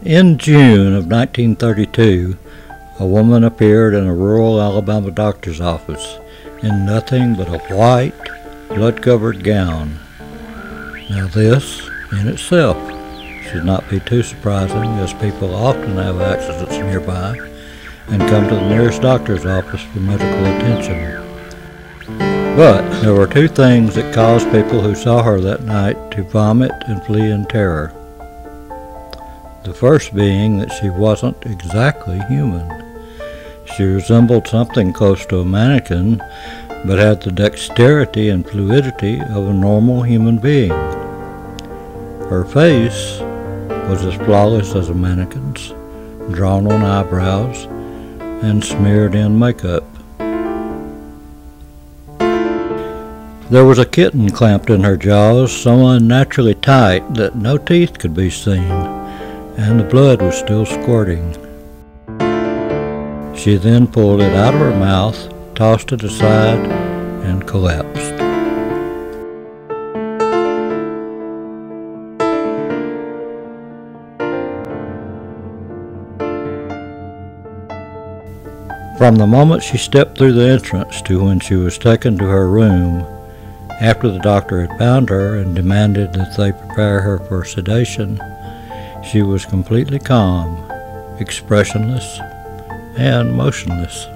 In June of 1932, a woman appeared in a rural Alabama doctor's office in nothing but a white, blood-covered gown. Now this, in itself, should not be too surprising, as people often have accidents nearby and come to the nearest doctor's office for medical attention. But there were two things that caused people who saw her that night to vomit and flee in terror. The first being that she wasn't exactly human. She resembled something close to a mannequin, but had the dexterity and fluidity of a normal human being. Her face was as flawless as a mannequin's, drawn on eyebrows and smeared in makeup. There was a kitten clamped in her jaws, so unnaturally tight that no teeth could be seen, and the blood was still squirting. She then pulled it out of her mouth, tossed it aside, and collapsed. From the moment she stepped through the entrance to when she was taken to her room, after the doctor had found her and demanded that they prepare her for sedation, she was completely calm, expressionless, and motionless.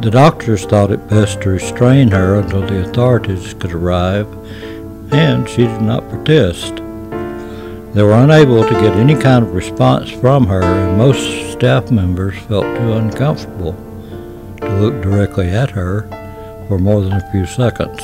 The doctors thought it best to restrain her until the authorities could arrive, and she did not protest. They were unable to get any kind of response from her, and most staff members felt too uncomfortable to look directly at her for more than a few seconds.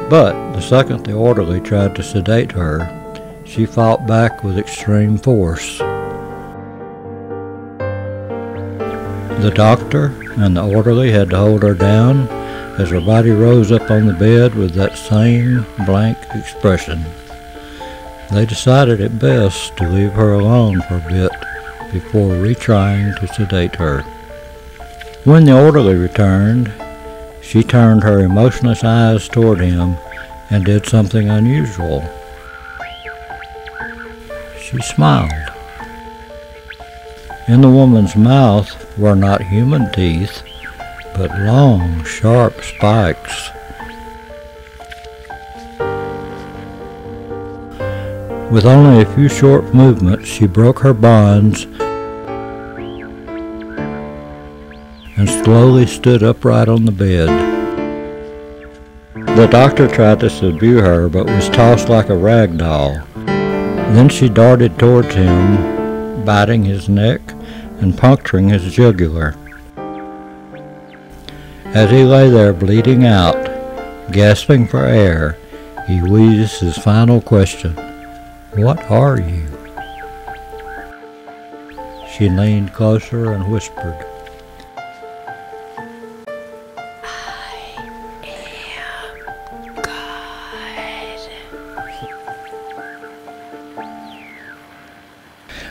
But the second the orderly tried to sedate her, she fought back with extreme force. The doctor and the orderly had to hold her down as her body rose up on the bed with that same blank expression. They decided it best to leave her alone for a bit before retrying to sedate her. When the orderly returned, she turned her emotionless eyes toward him and did something unusual. She smiled. In the woman's mouth were not human teeth, but long, sharp spikes. With only a few short movements, she broke her bonds and slowly stood upright on the bed. The doctor tried to subdue her, but was tossed like a rag doll. Then she darted towards him, biting his neck and puncturing his jugular. As he lay there bleeding out, gasping for air, he wheezed his final question, "What are you?" She leaned closer and whispered,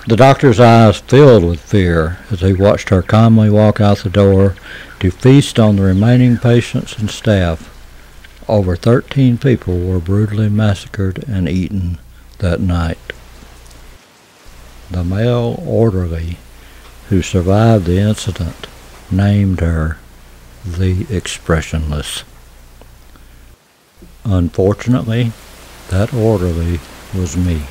The doctor's eyes filled with fear as he watched her calmly walk out the door to feast on the remaining patients and staff. Over 13 people were brutally massacred and eaten that night. The male orderly who survived the incident named her the Expressionless. Unfortunately, that orderly was me.